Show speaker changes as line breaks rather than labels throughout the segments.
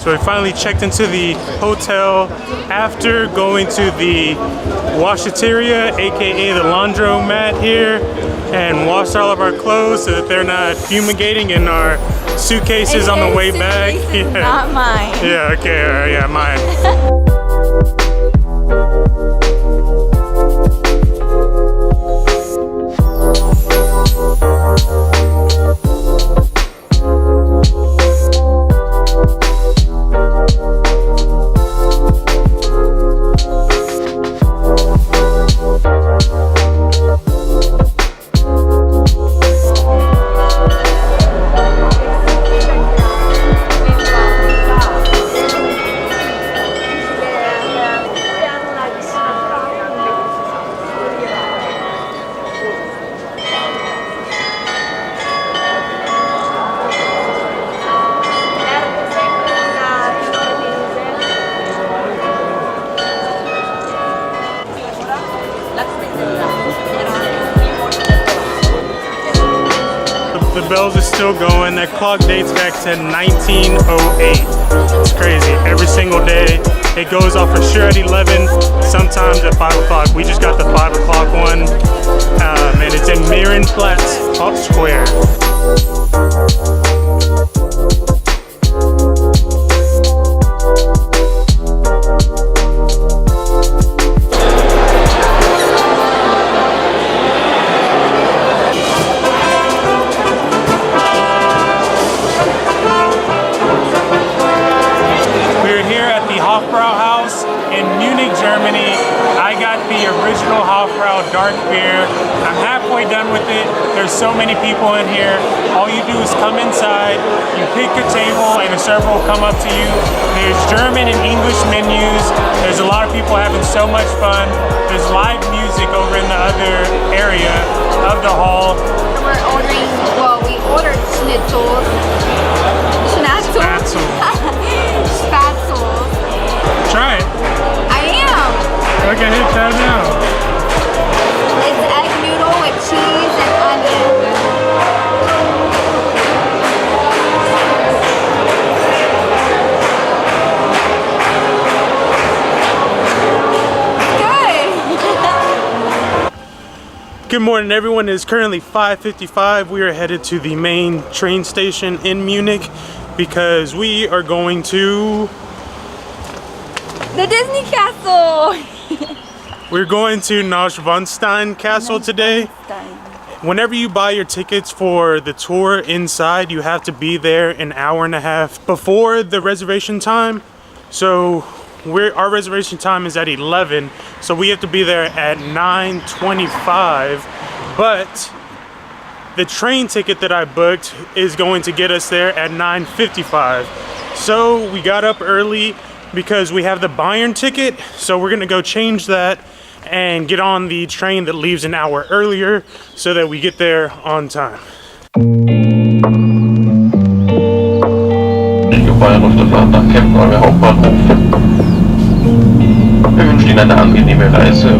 So we finally checked into the hotel after going to the washateria, aka the laundromat here, and washed all of our clothes so that they're not fumigating in our suitcases on the way back.
Yeah. Not mine.
Yeah, okay, all right, yeah, mine. The bells are still going. That clock dates back to 1908. It's crazy. Every single day it goes off for sure at 11, sometimes at 5 o'clock. We just got the 5 o'clock one, and it's in Marienplatz Square. In Munich, Germany. I got the original Hofbrau dark beer. I'm halfway done with it. There's so many people in here. All you do is come inside, you pick a table, and a server will come up to you. There's German and English menus. There's a lot of people having so much fun. There's live music over in the other area of the hall.
We're ordering, well, we ordered schnitzels. Schnatzels? Spatzels.
Try it.
I am.
Okay, try it now.
It's egg noodle with cheese and onion.
Good. Good morning, everyone. It is currently 5:55. We are headed to the main train station in Munich because we are going to
the Disney Castle.
We're going to Neuschwanstein Castle today. Whenever you buy your tickets for the tour inside, you have to be there an hour and a half before the reservation time. So our reservation time is at 11, so we have to be there at 9:25. But the train ticket that I booked is going to get us there at 9:55. So we got up early because we have the Bayern ticket, so we're gonna go change that and get on the train that leaves an hour earlier so that we get there on time.
Wir wünschen Ihnen eine angenehme Reise.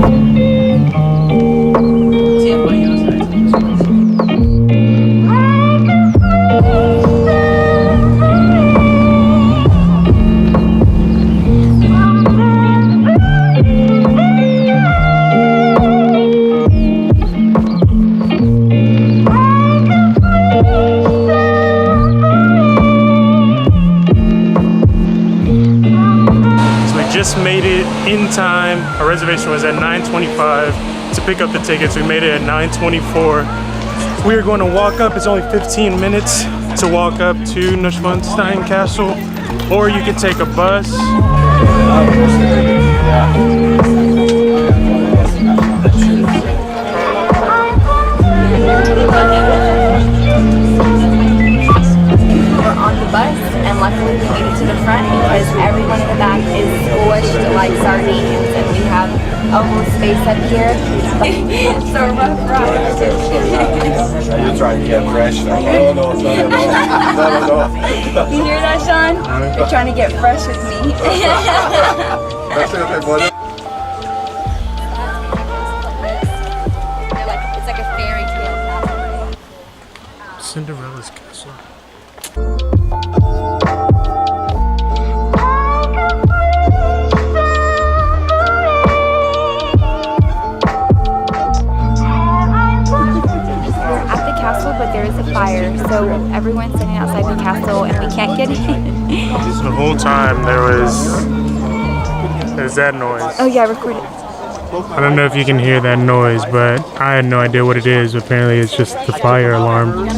Just made it in time. Our reservation was at 9:25 to pick up the tickets. We made it at 9:24. We are going to walk up. It's only 15 minutes to walk up to Neuschwanstein Castle, or you can take a bus.
We're on the bus, and luckily we made it to the front because everyone in the back is squished like sardines, and we have almost space up here. So rough ride.
You're trying to get fresh. No.
You hear that, Sean? You're trying to get fresh with me. It's like a fairy tale.
Cinderella's castle.
can't get in.
The whole time there's that noise.
Oh yeah, record it.
I don't know if you can hear that noise, but I had no idea what it is. Apparently it's just the fire alarm.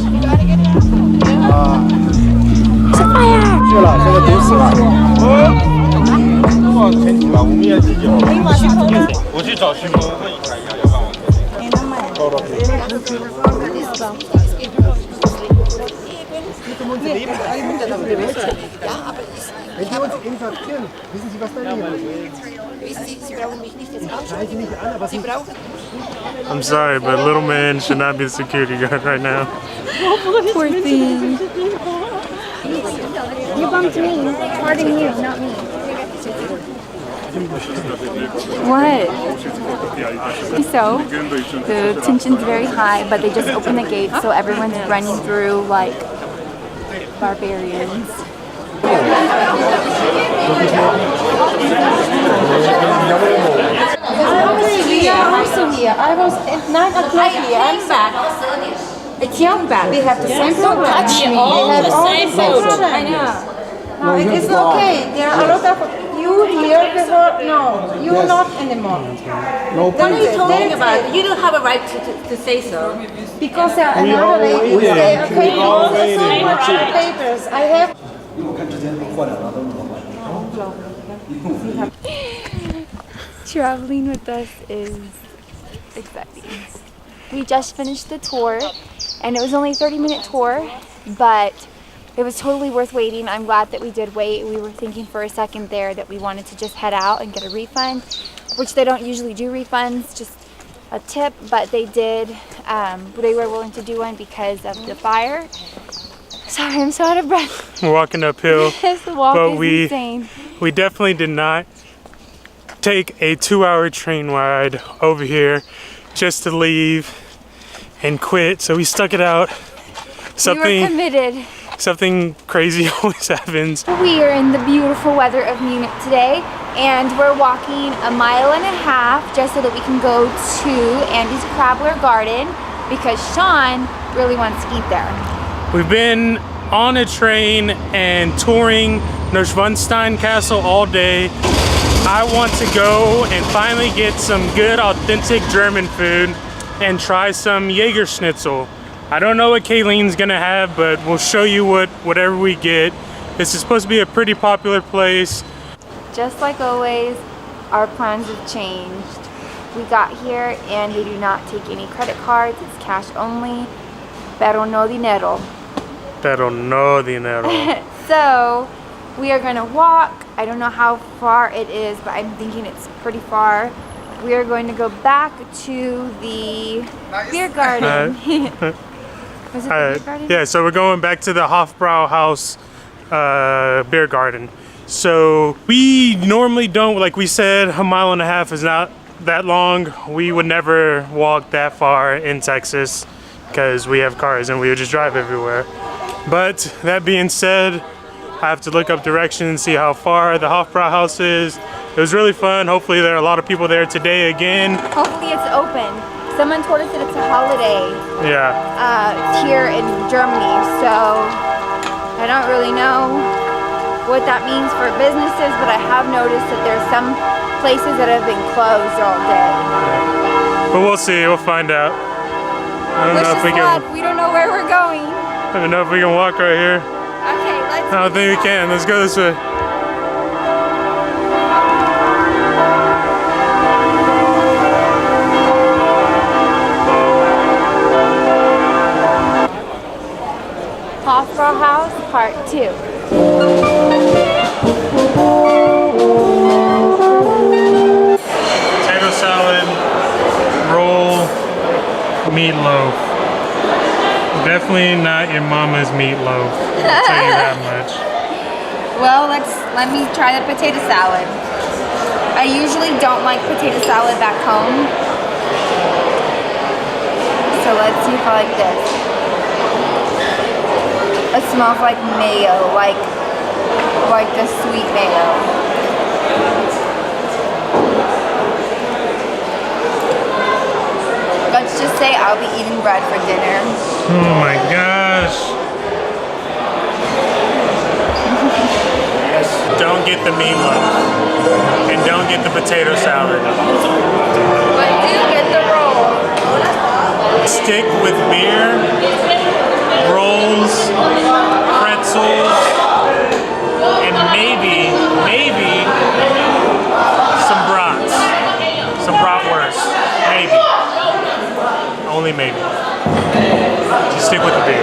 I'm sorry, but little man should not be the security guard right now.
Poor thing. You bumped me. It's hurting you, not me. What? So, the tension's very high, but they just opened the gates, so everyone's running through like barbarians.
We are also here. I was at 9 o'clock here. I'm back. It's young back. We have the same problem. Don't touch me. We have all the same problem. I know. No, it is okay. There are a lot of you here before. No, you not anymore. No.
What are you talking about? You don't have a right to say so.
Because there are another lady. Say, okay, you also so much papers. I have.
Traveling with us is exciting. We just finished the tour, and it was only a 30-minute tour, but it was totally worth waiting. I'm glad that we did wait. We were thinking for a second there that we wanted to just head out and get a refund, which they don't usually do refunds, just a tip, but they did. They were willing to do one because of the fire. Sorry, I'm so out of breath.
We're walking uphill,
The walk
but
is insane.
we definitely did not take a 2-hour train ride over here just to leave and quit. So we stuck it out.
We were committed.
Something crazy always happens.
We are in the beautiful weather of Munich today, and we're walking 1.5 miles just so that we can go to Andy's Krabbler Garden because Sean really wants to eat there.
We've been on a train and touring Neuschwanstein Castle all day. I want to go and finally get some good authentic German food and try some Jaeger Schnitzel. I don't know what Kayleen's gonna have, but we'll show you whatever we get. This is supposed to be a pretty popular place.
Just like always, our plans have changed. We got here and they do not take any credit cards, it's cash only, pero no dinero.
Pero no dinero.
So, we are gonna walk. I don't know how far it is, but I'm thinking it's pretty far. We are going to go back to the beer garden. Was it the beer garden?
Yeah, so we're going back to the Hofbrauhaus beer garden. So we normally don't, like we said, 1.5 miles is not that long. We would never walk that far in Texas because we have cars and we would just drive everywhere. But that being said, I have to look up directions and see how far the Hofbrauhaus is. It was really fun. Hopefully there are a lot of people there today again.
Hopefully it's open. Someone told us that it's a holiday.
Yeah.
Here in Germany, so I don't really know what that means for businesses, but I have noticed that there's some places that have been closed all day.
But we'll see. We'll find out. I don't know if we can.
We don't know where we're going.
I don't know if we can walk right here.
Okay, let's.
I don't think we can. Let's go this way.
Hofbrauhaus Part 2.
Potato salad, roll, meatloaf. Definitely not your mama's meatloaf. I'll tell you that much.
Well, let me try the potato salad. I usually don't like potato salad back home. So let's see if I like this. It smells like mayo, like the sweet mayo. Let's just say I'll be eating bread for dinner.
Oh my gosh. don't get the meatloaf and don't get the potato salad.
But do get the roll.
Stick with beer, rolls, pretzels, and maybe some brats. Some bratwurst. Maybe. Only maybe. Just stick with the beer.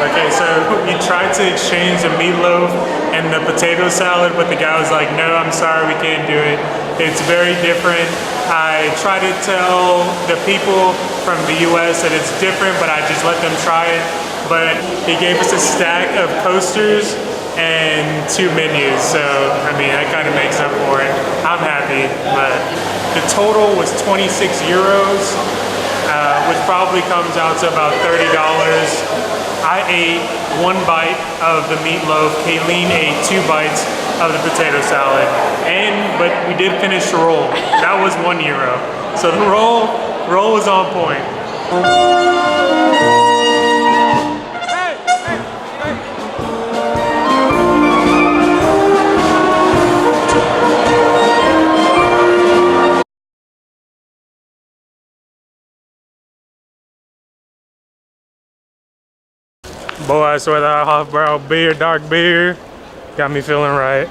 Okay, so we tried to exchange the meatloaf and the potato salad, but the guy was like, no, I'm sorry, we can't do it. It's very different. I try to tell the people from the US that it's different, but I just let them try it. But he gave us a stack of coasters and 2 menus, so I mean, that kind of makes up for it. I'm happy, but the total was 26 euros, which probably comes out to about $30. I ate 1 bite of the meatloaf. Kayleen ate 2 bites of the potato salad, but we did finish the roll. That was €1. So the roll was on point. Boy, I swear that half barrel beer, dark beer, got me feeling right.